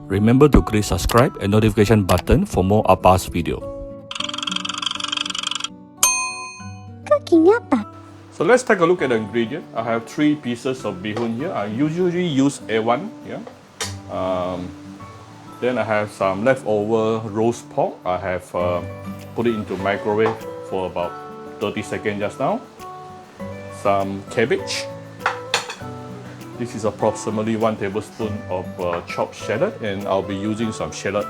Remember to click subscribe and notification button for more past video. Cooking up. So let's take a look at the ingredient. I have 3 pieces of beehoon here. I usually use A1. Then I have some leftover roast pork. I have put it into microwave for about 30 seconds just now. Some cabbage. This is approximately 1 tablespoon of chopped shallot, and I'll be using some shallot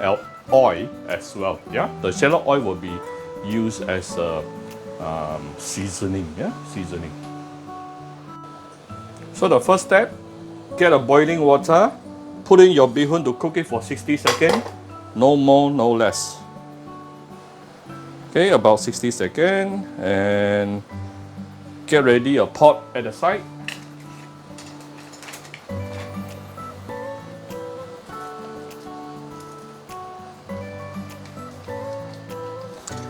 oil as well. Yeah, the shallot oil will be used as a seasoning. Seasoning. So the first step, get a boiling water, put in your beehoon to cook it for 60 seconds, no more, no less. Okay, about 60 seconds, and get ready a pot at the side.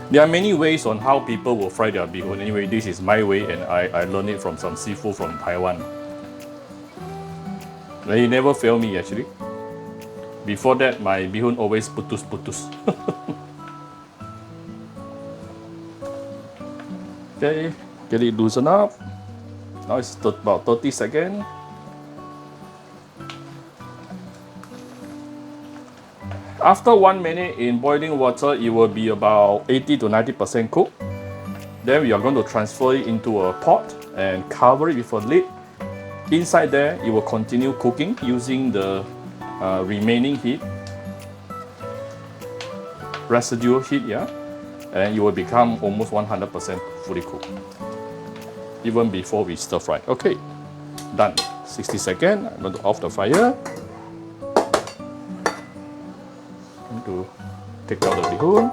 There are many ways on how people will fry their beehoon. Anyway, this is my way, and I learned it from some seafood from Taiwan. They never fail me actually. Before that, my beehoon always putus. Okay, get it loosened up. Now it's about 30 seconds. After 1 minute in boiling water, it will be about 80 to 90% cooked. Then we are going to transfer it into a pot and cover it with a lid. Inside there, it will continue cooking using the remaining heat, residual heat, and it will become almost 100% fully cooked, even before we stir fry. Okay, done. 60 seconds. I'm going to off the fire. To take out the beehoon.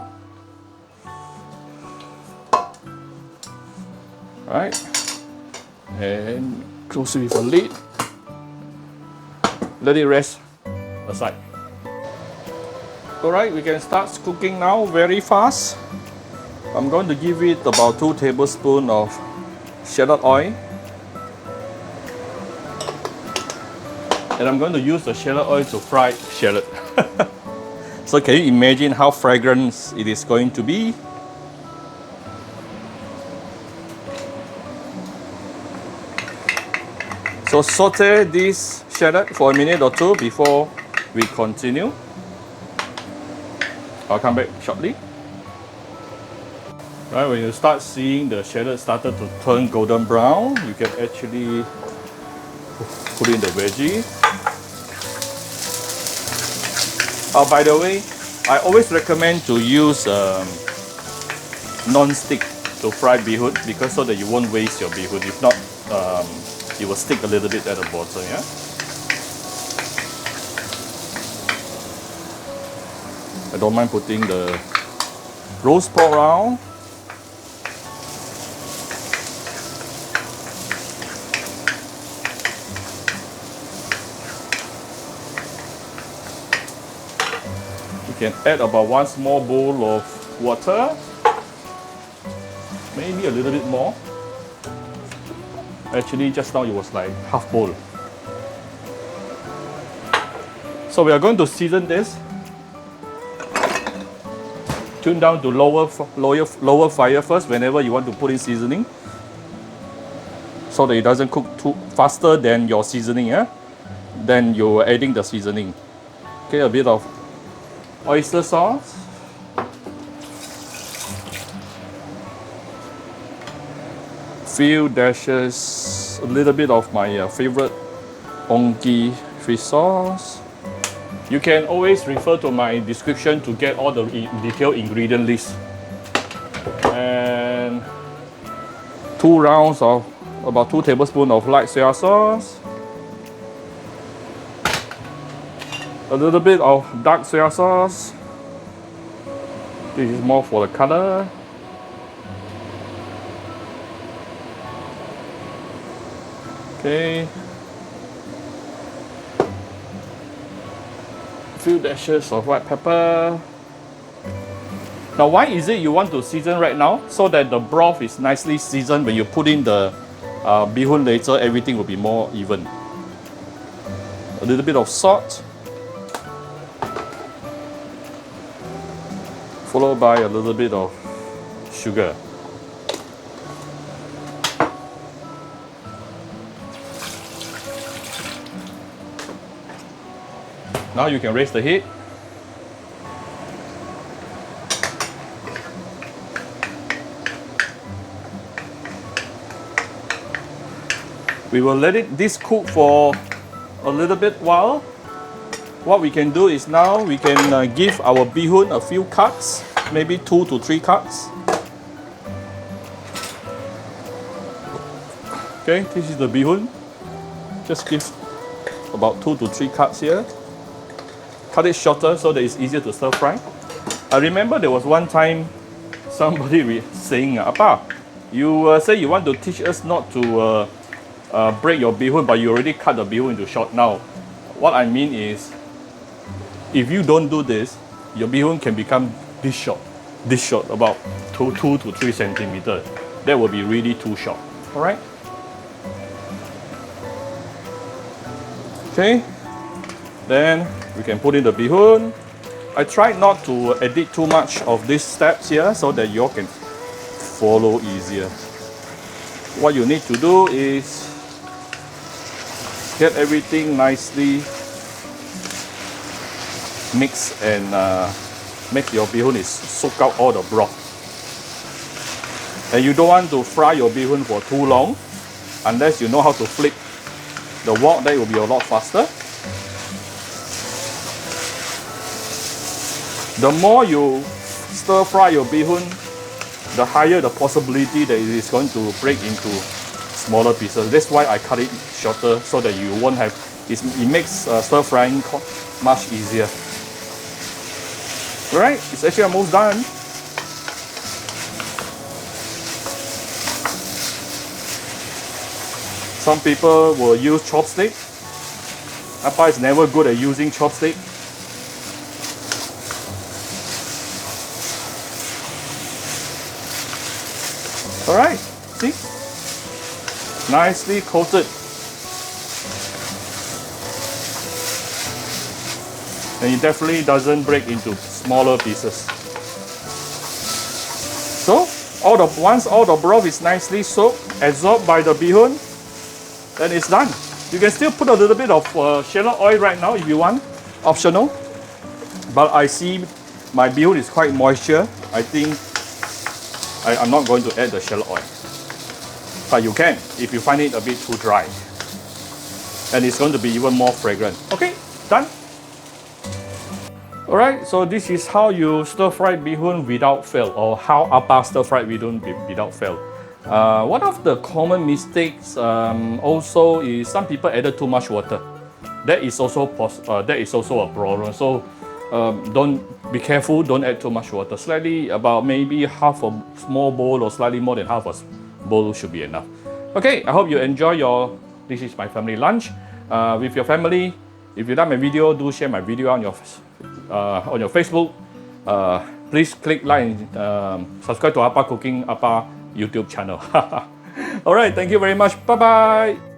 Right, and close it with a lid. Let it rest aside. Alright, we can start cooking now very fast. I'm going to give it about 2 tablespoons of shallot oil. And I'm going to use the shallot oil to fry shallot. So can you imagine how fragrant it is going to be? So saute this shallot for a minute or 2 before we continue. I'll come back shortly. Right, when you start seeing the shallot started to turn golden brown, you can actually put in the veggie. Oh, by the way, I always recommend to use non-stick to fry beehoon, because so that you won't waste your beehoon. If not, it will stick a little bit at the bottom. Yeah. I don't mind putting the roast pork round. You can add about 1 small bowl of water, maybe a little bit more. Actually, just now it was like half bowl. So we are going to season this. Tune down to lower fire first whenever you want to put in seasoning, so that it doesn't cook too faster than your seasoning. Then you're adding the seasoning. Okay, a bit of oyster sauce, few dashes, a little bit of my favorite Ong Ky fish sauce. You can always refer to my description to get all the detailed ingredient list. And 2 rounds of about 2 tablespoons of light soya sauce. A little bit of dark soya sauce. This is more for the color. Okay. A few dashes of white pepper. Now, why is it you want to season right now? So that the broth is nicely seasoned. When you put in the beehoon later, everything will be more even. A little bit of salt. followed by a little bit of sugar. Now you can raise the heat. We will let this cook for a little bit while. What we can do is now we can give our bee hoon a few cuts, maybe 2 to 3 cuts. Okay, this is the bee hoon. Just give about 2 to 3 cuts here. Cut it shorter so that it's easier to stir fry. I remember there was one time somebody saying, "Appa, you say you want to teach us not to break your bee hoon, but you already cut the bee hoon into short." Now, what I mean is, if you don't do this, your bee hoon can become this short, about 2 to 3 centimeters. That will be really too short. All right. Okay. Then we can put in the bee hoon. I tried not to edit too much of these steps here so that you all can follow easier. What you need to do is get everything nicely mixed and make your bee hoon soak out all the broth. And you don't want to fry your bee hoon for too long unless you know how to flip the wok. That will be a lot faster. The more you stir fry your bee hoon, the higher the possibility that it is going to break into smaller pieces. That's why I cut it shorter so that you won't have, it makes stir frying much easier. Alright, it's actually almost done. Some people will use chopstick. Appa is never good at using chopstick. Alright, see? Nicely coated. And it definitely doesn't break into smaller pieces. So, once all the broth is nicely soaked, absorbed by the bee hoon, then it's done. You can still put a little bit of shallot oil right now if you want, optional. But I see my bee hoon is quite moisture. I think I'm not going to add the shallot oil. But you can if you find it a bit too dry. And it's going to be even more fragrant. Okay, done. Alright, so this is how you stir fry bee hoon without fail, or how Appa stir fry bee hoon without fail. One of the common mistakes also is some people added too much water. That is also a problem. So don't be careful. Don't add too much water. Slightly, about maybe half a small bowl or slightly more than half a bowl should be enough. Okay, I hope you enjoy your This Is My Family lunch with your family. If you like my video, do share my video on your Facebook. Please click like and subscribe to Appa Cooking Appa YouTube channel. Alright, thank you very much. Bye bye.